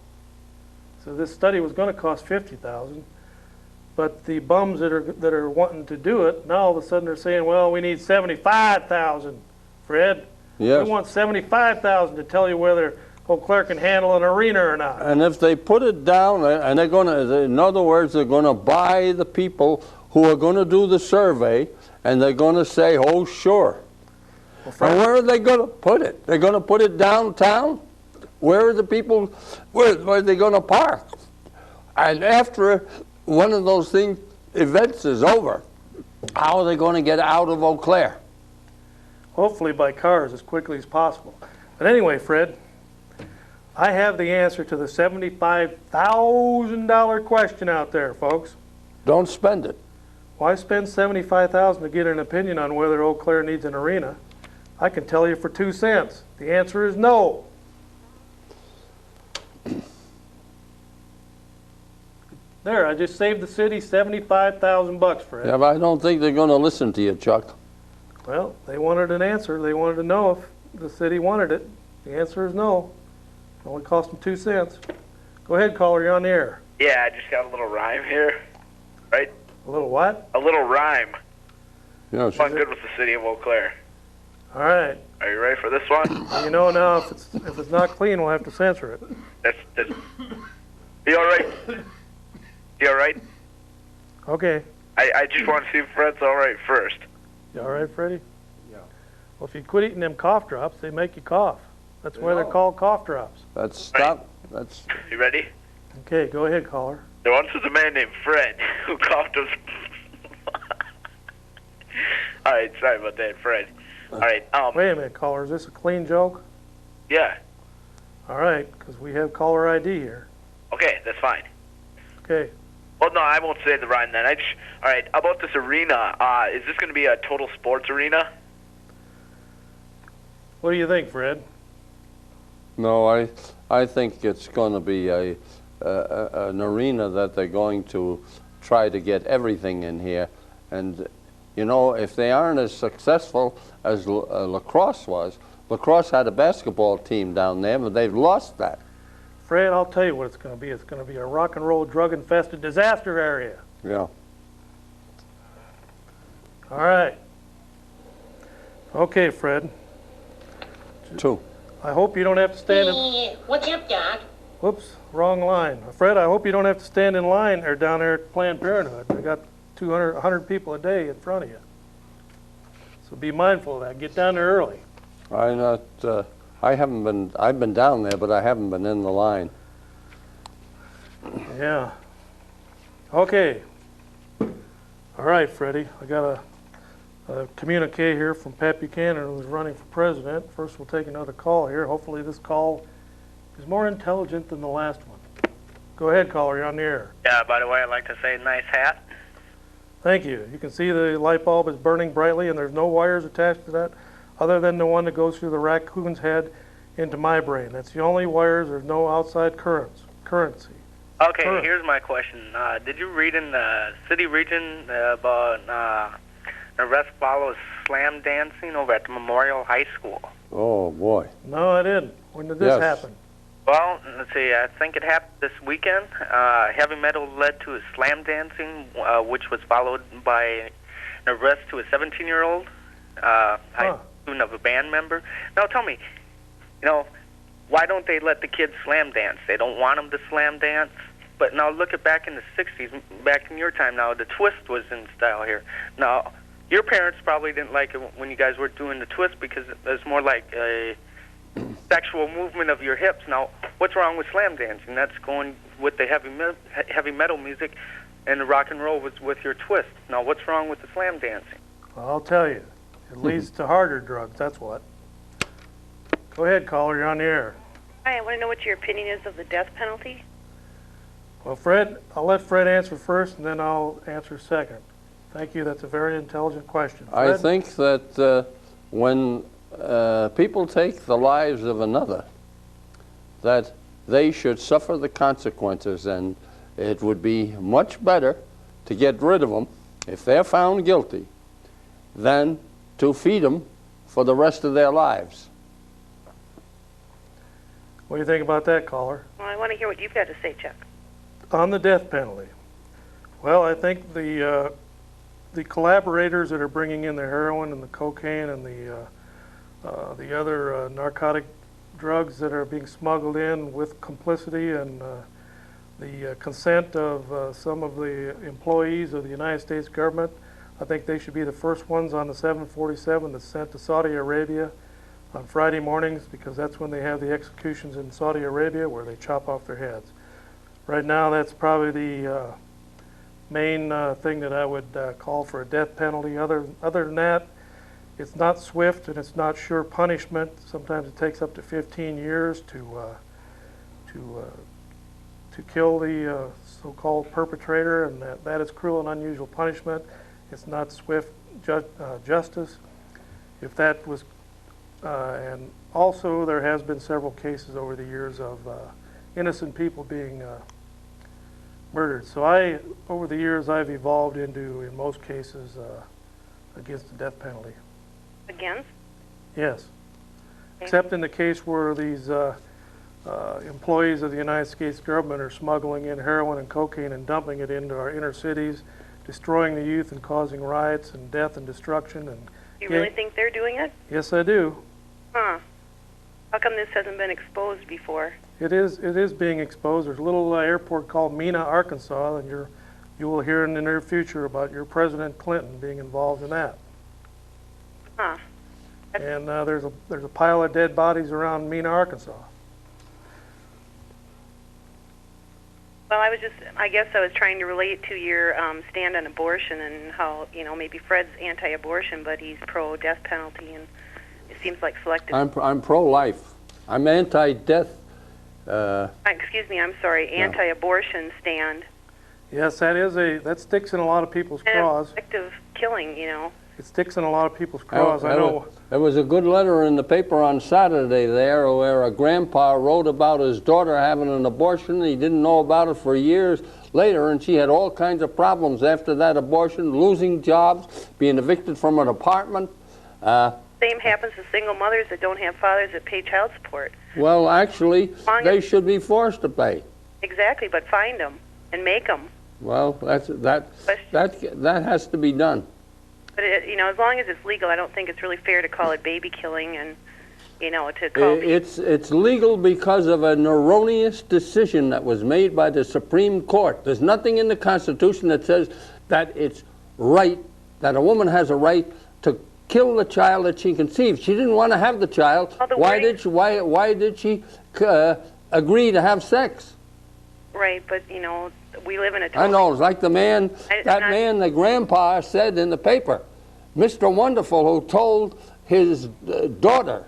So this study was going to cost $50,000, but the bums that are wanting to do it, now all of a sudden they're saying, well, we need $75,000, Fred. Yes. We want $75,000 to tell you whether Eau Claire can handle an arena or not. And if they put it down, and they're going to, in other words, they're going to buy the people who are going to do the survey, and they're going to say, oh, sure. Well, Fred, And where are they going to put it? They're going to put it downtown? Where are the people, where are they going to park? And after one of those events is over, how are they going to get out of Eau Claire? hopefully by cars as quickly as possible. But anyway, Fred, I have the answer to the $75,000 question out there, folks. Don't spend it. Why spend $75,000 to get an opinion on whether Eau Claire needs an arena? I can tell you for 2 cents. The answer is no. There, I just saved the city $75,000, Fred. Yeah, but I don't think they're going to listen to you, Chuck. Well, they wanted an answer. They wanted to know if the city wanted it. The answer is no. It only cost them 2 cents. Go ahead, caller. You're on the air. Yeah, I just got a little rhyme here. Right? A little what? A little rhyme. Yes. Fun good with the city of Eau Claire. All right. Are you ready for this one? Well, you know now if it's not clean, we'll have to censor it. That's you all right? You all right? Okay. I just want to see if Fred's all right first. You all right, Freddie? Yeah. Well, if you quit eating them cough drops, they make you cough. That's why they're called cough drops. That's stop. That's You ready? Okay, go ahead, caller. There once was a man named Fred who coughed his... All right, sorry about that, Fred. All right, Wait a minute, caller. Is this a clean joke? yeah. All right, because we have caller ID here. Okay, that's fine. Okay. Well, no, I won't say the rhyme then. All right, about this arena, is this going to be a total sports arena? What do you think, Fred? no. I think it's going to be an arena that they're going to try to get everything in here, and you know, if they aren't as successful as La Crosse was, La Crosse had a basketball team down there, but they've lost that. Fred, I'll tell you what it's going to be. It's going to be a rock and roll, drug-infested disaster area. Yeah. All right. Okay, Fred. 2. I hope you don't have to stand in... What's up, Doc? Whoops, wrong line. Fred, I hope you don't have to stand in line or down there at Planned Parenthood. They got 100 people a day in front of you. So be mindful of that. Get down there early. I haven't been. I've been down there, but I haven't been in the line. Yeah. Okay. All right, Freddie. I got a communique here from Pat Buchanan, who's running for president. First, we'll take another call here. Hopefully this call is more intelligent than the last one. Go ahead, caller. You're on the air. Yeah, by the way, I'd like to say nice hat. Thank you. You can see the light bulb is burning brightly and there's no wires attached to that. other than the one that goes through the raccoon's head into my brain. That's the only wires. There's no outside currency. Okay, Current. here's my question. Did you read in the City Region about arrest follows slam dancing over at the Memorial High School? Oh, boy. No, I didn't. When did this Yes. happen? Well, let's see, I think it happened this weekend. Heavy metal led to a slam dancing, which was followed by an arrest to a 17-year-old high student of a band member. Now, tell me, why don't they let the kids slam dance? They don't want them to slam dance. But now look at back in the 60s, back in your time now, the twist was in style here. Now, your parents probably didn't like it when you guys were doing the twist because it was more like a sexual movement of your hips. Now, what's wrong with slam dancing? That's going with the heavy metal music, and the rock and roll was with your twist. Now, what's wrong with the slam dancing? I'll tell you. It leads to harder drugs, that's what. Go ahead, caller, you're on the air. Hi, I want to know what your opinion is of the death penalty. Well, Fred, I'll let Fred answer first, and then I'll answer second. Thank you. That's a very intelligent question. I Fred? think that when people take the lives of another, that they should suffer the consequences, and it would be much better to get rid of them if they're found guilty than to feed them for the rest of their lives. What do you think about that, caller? Well, I want to hear what you've got to say, Chuck. On the death penalty. Well, I think the collaborators that are bringing in the heroin and the cocaine and the other narcotic drugs that are being smuggled in with complicity and the consent of some of the employees of the United States government, I think they should be the first ones on the 747 that's sent to Saudi Arabia on Friday mornings, because that's when they have the executions in Saudi Arabia where they chop off their heads. Right now, that's probably the main thing that I would call for a death penalty. Other than that, it's not swift and it's not sure punishment. Sometimes it takes up to 15 years to kill the so-called perpetrator, and that is cruel and unusual punishment. It's not swift justice. If that was, and also there has been several cases over the years of innocent people being murdered. So over the years, I've evolved into, in most cases, against the death penalty. Against? Yes. Except in the case where these employees of the United States government are smuggling in heroin and cocaine and dumping it into our inner cities, destroying the youth and causing riots and death and destruction. And You really think they're doing it? Yes, I do. Huh. How come this hasn't been exposed before? It is being exposed. There's a little airport called Mena, Arkansas, and you will hear in the near future about your President Clinton being involved in that. Huh. And there's a pile of dead bodies around Mena, Arkansas. Well, I guess I was trying to relate to your stand on abortion and how, maybe Fred's anti-abortion, but he's pro-death penalty, and it seems like selective. I'm pro-life. I'm anti-death. Excuse me, I'm sorry, anti-abortion stand. Yes, that sticks in a lot of people's craws. Selective killing, It sticks in a lot of people's craws. I know. There was a good letter in the paper on Saturday there where a grandpa wrote about his daughter having an abortion. He didn't know about it for years later, and she had all kinds of problems after that abortion, losing jobs, being evicted from an apartment. Same happens to single mothers that don't have fathers that pay child support. Well, actually, they should be forced to pay. Exactly, but find them and make them. Well, that has to be done. But as long as it's legal, I don't think it's really fair to call it baby killing and to call it's legal because of an erroneous decision that was made by the Supreme Court. There's nothing in the Constitution that says that it's right, that a woman has a right to kill the child that she conceived. She didn't want to have the child. Why did she agree to have sex? Right, but we live in a I know, it's like the man, the grandpa said in the paper, Mr. Wonderful, who told his daughter,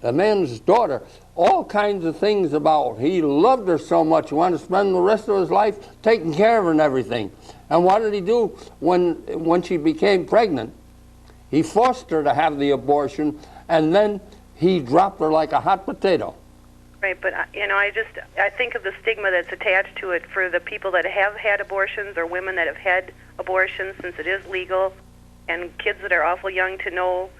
the man's daughter, all kinds of things about, he loved her so much, he wanted to spend the rest of his life taking care of her and everything. And what did he do when she became pregnant? He forced her to have the abortion, and then he dropped her like a hot potato. Right, but I think of the stigma that's attached to it for the people that have had abortions or women that have had abortions, since it is legal, and kids that are awful young to know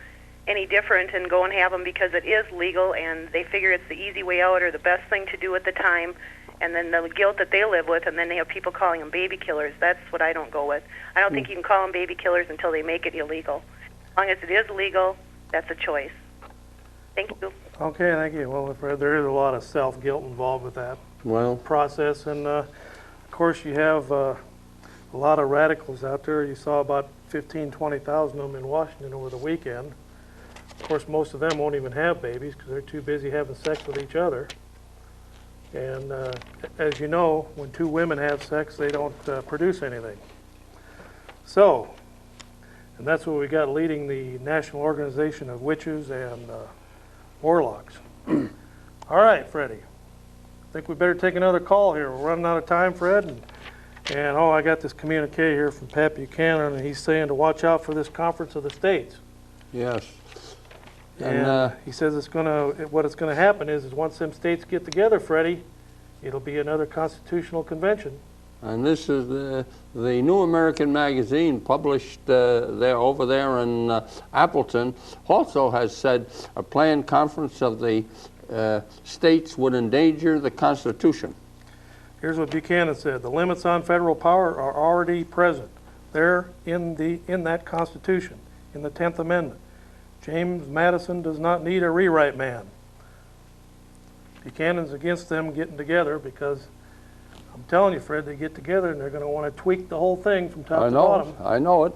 any different and go and have them because it is legal, and they figure it's the easy way out or the best thing to do at the time, and then the guilt that they live with, and then they have people calling them baby killers. That's what I don't go with. I don't think you can call them baby killers until they make it illegal. As long as it is legal, that's a choice. Thank you. Okay, thank you. Well, Fred, there is a lot of self-guilt involved with that process, and of course you have a lot of radicals out there. You saw about 20,000 of them in Washington over the weekend. Of course, most of them won't even have babies because they're too busy having sex with each other. And as you know, when two women have sex, they don't produce anything. So, and that's what we got leading the National Organization of Witches and Warlocks. All right, Freddie. I think we better take another call here. We're running out of time, Fred. And oh, I got this communique here from Pat Buchanan, and he's saying to watch out for this Conference of the States. Yes. And he says what it's gonna happen is once them states get together, Freddie, it'll be another constitutional convention. And this is the New American Magazine, published over there in Appleton, also has said a planned conference of the states would endanger the Constitution. Here's what Buchanan said: the limits on federal power are already present. They're in that Constitution, in the 10th Amendment. James Madison does not need a rewrite man. Buchanan's against them getting together because I'm telling you, Fred, they get together and they're going to want to tweak the whole thing from top to bottom. I know it.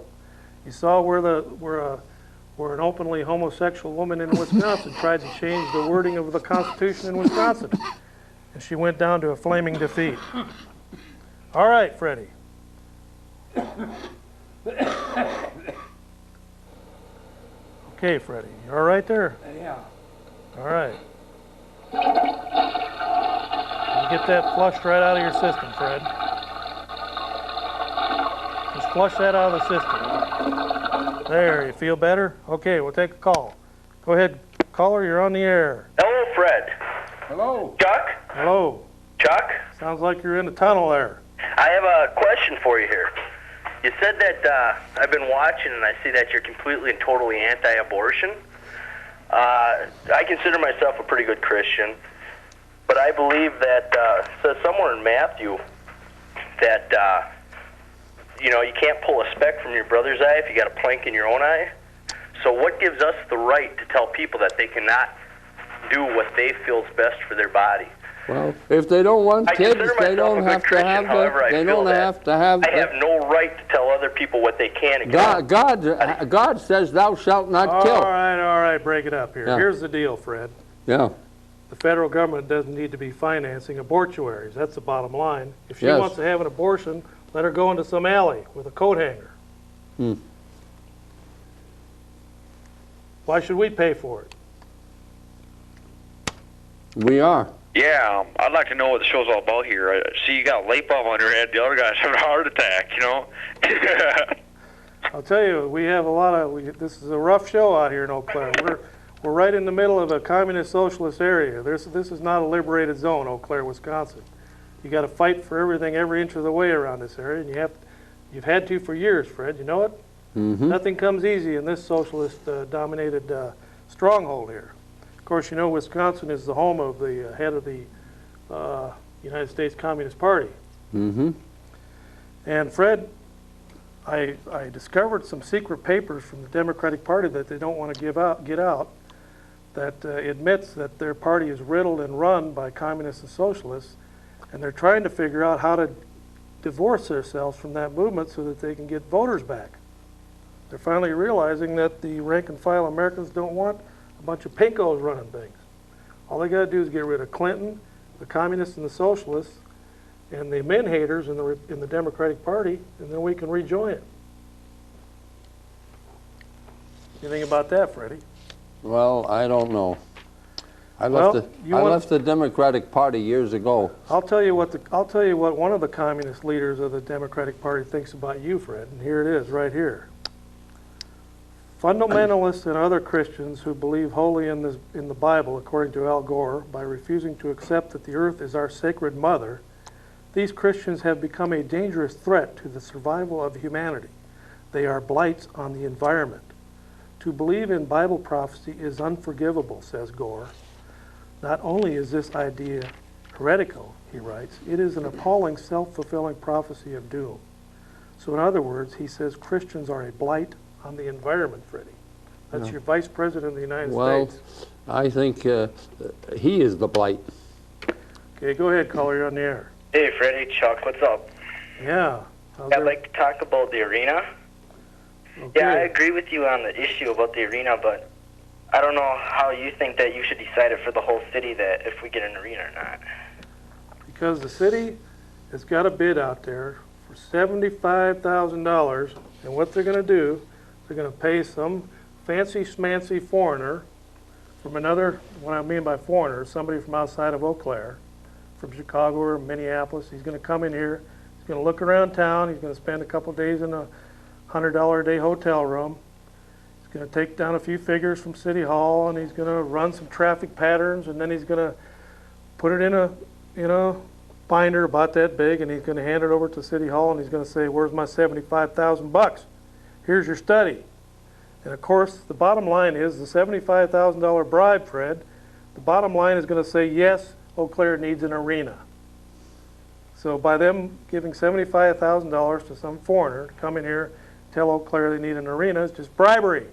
You saw where an openly homosexual woman in Wisconsin tried to change the wording of the Constitution in Wisconsin, and she went down to a flaming defeat. All right, Freddie. Okay, Freddie, you all right there? Yeah. All right. Get that flushed right out of your system, Fred. Just flush that out of the system. There, you feel better? Okay, we'll take a call. Go ahead, caller, you're on the air. Hello, Fred. Hello. Chuck? Hello. Chuck? Sounds like you're in the tunnel there. I have a question for you here. You said that I've been watching and I see that you're completely and totally anti-abortion. I consider myself a pretty good Christian, but I believe that it says somewhere in Matthew that you can't pull a speck from your brother's eye if you got a plank in your own eye. So what gives us the right to tell people that they cannot do what they feel is best for their body? Well, if they don't want kids, they don't have to have I have no right to tell other people what they can and cannot. God says thou shalt not kill. All right, break it up here. Yeah. Here's the deal, Fred. Yeah. The federal government doesn't need to be financing abortuaries. That's the bottom line. If she wants to have an abortion, let her go into some alley with a coat hanger. Why should we pay for it? We are. Yeah, I'd like to know what the show's all about here. I see you got a light bulb on your head. The other guy's having a heart attack, I'll tell you, we have a lot of. This is a rough show out here in Eau Claire. We're right in the middle of a communist socialist area. This is not a liberated zone, Eau Claire, Wisconsin. You got to fight for everything every inch of the way around this area, and you've had to for years, Fred. You know it. Nothing comes easy in this socialist-dominated stronghold here. Of course, you know Wisconsin is the home of the head of the United States Communist Party. And Fred, I discovered some secret papers from the Democratic Party that they don't want to get out that admits that their party is riddled and run by communists and socialists, and they're trying to figure out how to divorce themselves from that movement so that they can get voters back. They're finally realizing that the rank-and-file Americans don't want a bunch of pinkos running things. All they got to do is get rid of Clinton, the communists and the socialists, and the men haters in the Democratic Party, and then we can rejoin it. Anything about that, Freddie? Well, I don't know. I left the Democratic Party years ago. I'll tell you what one of the communist leaders of the Democratic Party thinks about you, Fred, and here it is, right here. Fundamentalists and other Christians who believe wholly in the Bible, according to Al Gore, by refusing to accept that the earth is our sacred mother, these Christians have become a dangerous threat to the survival of humanity. They are blights on the environment. To believe in Bible prophecy is unforgivable, says Gore. Not only is this idea heretical, he writes, it is an appalling self-fulfilling prophecy of doom. So in other words, he says Christians are a blight on the environment, Freddie. That's your Vice President of the United States. Well, I think he is the blight. Okay, go ahead, caller, you're on the air. Hey, Freddie, Chuck, what's up? Yeah. I'd like to talk about the arena. Okay. Yeah, I agree with you on the issue about the arena, but I don't know how you think that you should decide it for the whole city that if we get an arena or not. Because the city has got a bid out there for $75,000, and what they're going to do, they're going to pay some fancy schmancy foreigner from another, what I mean by foreigner, somebody from outside of Eau Claire, from Chicago or Minneapolis. He's going to come in here, he's going to look around town, he's going to spend a couple of days in a $100 a day hotel room. He's going to take down a few figures from City Hall, and he's going to run some traffic patterns, and then he's going to put it in a binder about that big, and he's going to hand it over to City Hall, and he's going to say, "Where's my $75,000? Here's your study." And of course, the bottom line is the $75,000 bribe, Fred. The bottom line is going to say, yes, Eau Claire needs an arena. So by them giving $75,000 to some foreigner to come in here, tell Eau Claire they need an arena, is just bribery.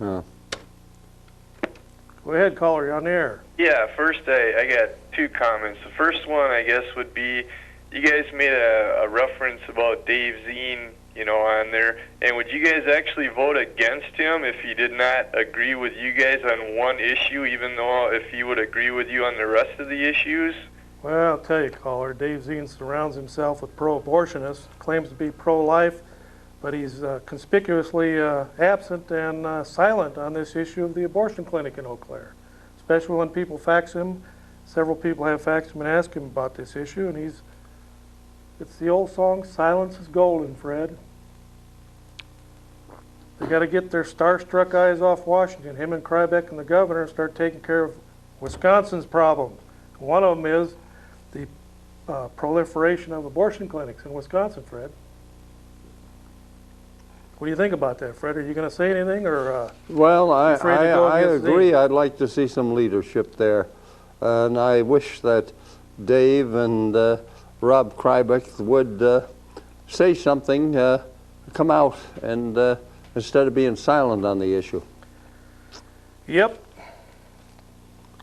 Go ahead, caller, you're on the air. Yeah, first I got two comments. The first one, I guess, would be you guys made a reference about Dave Zien, on there. And would you guys actually vote against him if he did not agree with you guys on one issue, even though if he would agree with you on the rest of the issues? Well, I'll tell you, caller, Dave Zien surrounds himself with pro-abortionists, claims to be pro-life, but he's conspicuously absent and silent on this issue of the abortion clinic in Eau Claire, especially when people fax him. Several people have faxed him and asked him about this issue, and it's the old song, silence is golden, Fred. They got to get their starstruck eyes off Washington, him and Krybeck and the governor, and start taking care of Wisconsin's problems. One of them is the proliferation of abortion clinics in Wisconsin, Fred. What do you think about that, Fred? Are you going to say anything, or well, I agree. Zien? I'd like to see some leadership there, and I wish that Dave and Rob Krybeck would say something, come out, and instead of being silent on the issue. Yep.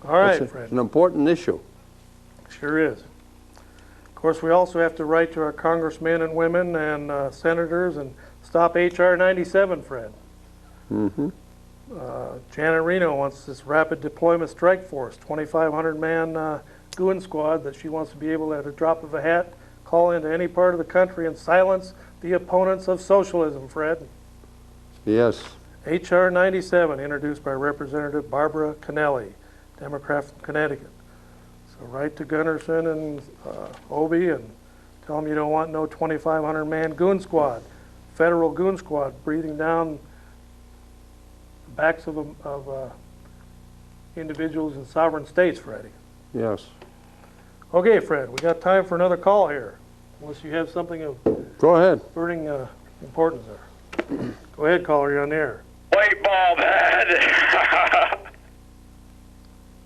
All right, Fred. It's an important issue. Sure is. Of course, we also have to write to our congressmen and women and senators and stop H.R. 97, Fred. Mm-hmm. Janet Reno wants this rapid deployment strike force, 2,500-man goon squad that she wants to be able to, at a drop of a hat, call into any part of the country and silence the opponents of socialism, Fred. Yes. H.R. 97, introduced by Representative Barbara Kennelly, Democrat from Connecticut. So write to Gunnarsson and Obie and tell them you don't want no 2,500-man goon squad, federal goon squad, breathing down the backs of individuals in sovereign states, Freddie. Yes. Okay, Fred, we got time for another call here, unless you have something of Go ahead. burning importance there. Go ahead, caller, you're on the air. Light bulb head.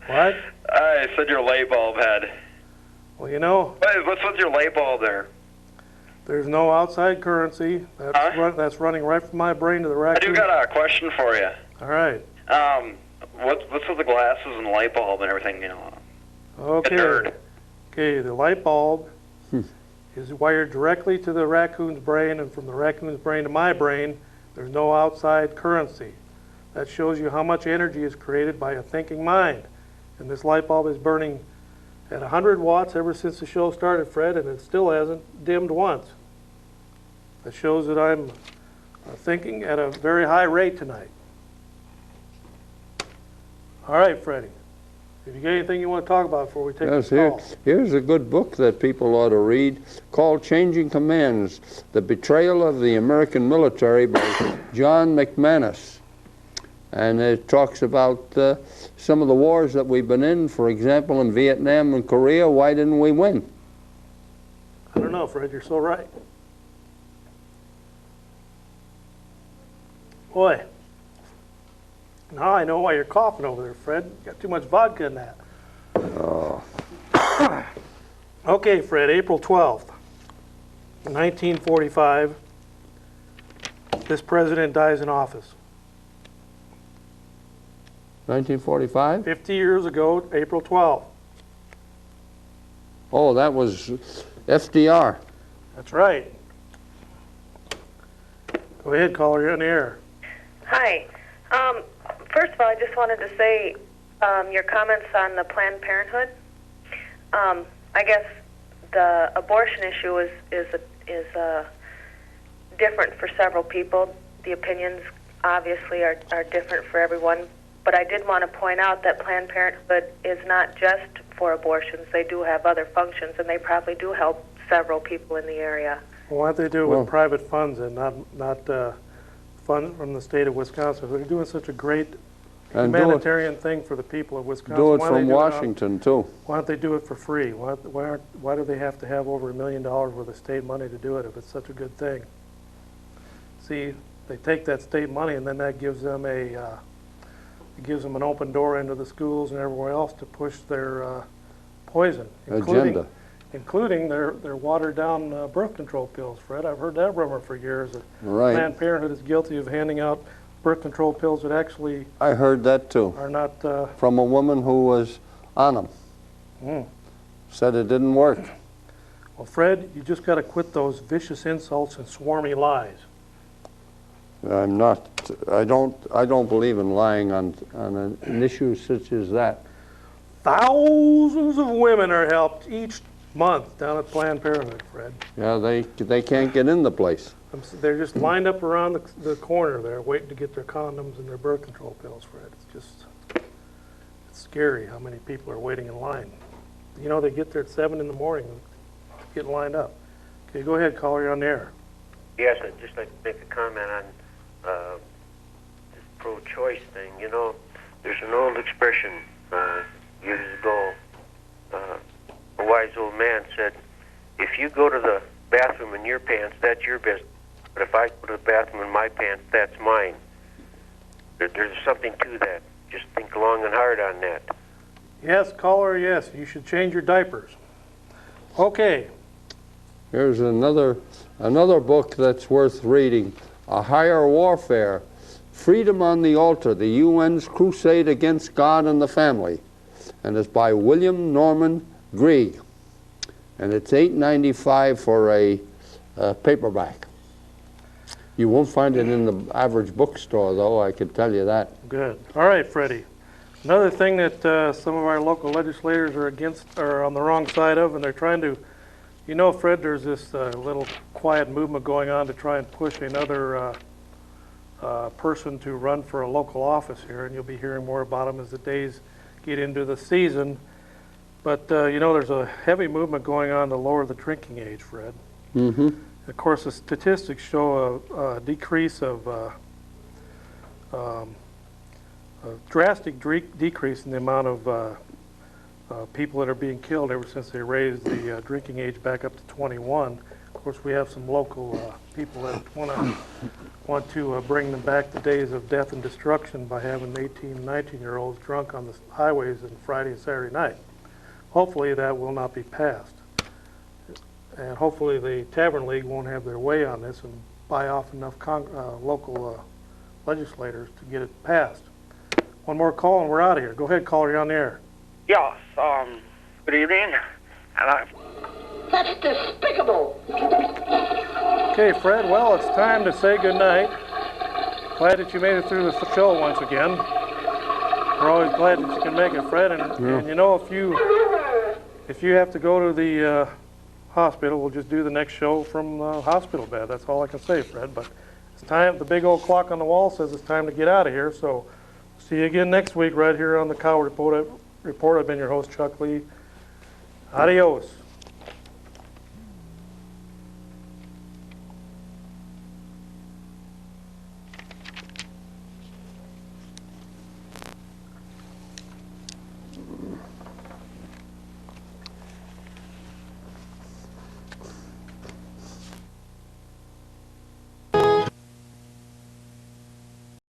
What? I said your light bulb head. Well, you know, What's with your light bulb there? there's no outside currency. That's running right from my brain to the I raccoon. do got a question for you. All right. What's with the glasses and the light bulb and everything? Okay. nerd. Okay, the light bulb is wired directly to the raccoon's brain, and from the raccoon's brain to my brain, there's no outside currency. That shows you how much energy is created by a thinking mind. And this light bulb is burning at 100 watts ever since the show started, Fred, and it still hasn't dimmed once. That shows that I'm thinking at a very high rate tonight. All right, Freddie. If you got anything you want to talk about before we take Yes, this call. here's a good book that people ought to read called Changing Commands, The Betrayal of the American Military by John McManus. And it talks about some of the wars that we've been in. For example, in Vietnam and Korea, why didn't we win? I don't know, Fred, you're so right. Boy, now I know why you're coughing over there, Fred. You got too much vodka in that. Oh. Okay, Fred, April 12th, 1945, this president dies in office. 1945? 50 years ago, April 12th. Oh, that was FDR. That's right. Go ahead, caller, you're on the air. Hi. First of all, I just wanted to say your comments on the Planned Parenthood. I guess the abortion issue is different for several people. The opinions obviously are different for everyone. But I did want to point out that Planned Parenthood is not just for abortions. They do have other functions, and they probably do help several people in the area. Well, why don't they do it with private funds and not funds from the state of Wisconsin? They're doing such a great humanitarian thing for the people of Wisconsin. Do it from Washington, too. Why don't they do it for free? Why do they have to have over $1 million worth of state money to do it if it's such a good thing? See, they take that state money and then that gives them an open door into the schools and everywhere else to push their poison, Agenda. including their watered-down birth control pills, Fred. I've heard that rumor for years. That Right. Planned Parenthood is guilty of handing out birth control pills that actually I heard that, too. are not... From a woman who was on them. Said it didn't work. Well, Fred, you just got to quit those vicious insults and swarmy lies. I'm not. I don't believe in lying on an issue such as that. Thousands of women are helped each month down at Planned Parenthood, Fred. Yeah, they can't get in the place. They're just lined up around the corner there, waiting to get their condoms and their birth control pills, Fred. It's scary how many people are waiting in line. You know, they get there at 7 in the morning to get lined up. Okay, go ahead, caller, you're on the air. Yes, I'd just like to make a comment on this pro-choice thing. You know, there's an old expression years ago. A wise old man said, if you go to the bathroom in your pants, that's your business. But if I go to the bathroom in my pants, that's mine. There's something to that. Just think long and hard on that. Yes, caller, yes. You should change your diapers. Okay. Here's another book that's worth reading. A Higher Warfare. Freedom on the Altar, the UN's Crusade Against God and the Family. And it's by William Norman Grieg. And it's $8.95 for a paperback. You won't find it in the average bookstore, though, I can tell you that. Good. All right, Freddie. Another thing that some of our local legislators are against, or on the wrong side of, and they're trying to, you know, Fred, there's this little quiet movement going on to try and push another person to run for a local office here, and you'll be hearing more about them as the days get into the season. But, you know, there's a heavy movement going on to lower the drinking age, Fred. Mm-hmm. Of course, the statistics show a decrease of, a drastic decrease in the amount of people that are being killed ever since they raised the drinking age back up to 21. Of course, we have some local people that want to bring them back the days of death and destruction by having 18 and 19-year-olds drunk on the highways on Friday and Saturday night. Hopefully that will not be passed. And hopefully the Tavern League won't have their way on this and buy off enough local legislators to get it passed. One more call and we're out of here. Go ahead, caller, you're on the air. Yes, good evening. That's despicable. Okay, Fred, well, it's time to say goodnight. Glad that you made it through the show once again. We're always glad that you can make it, Fred. And you know, if you have to go to the hospital, we'll just do the next show from the hospital bed. That's all I can say, Fred. But it's time. The big old clock on the wall says it's time to get out of here. So see you again next week right here on the Cow Report. I've been your host, Chuck Lee. Adios.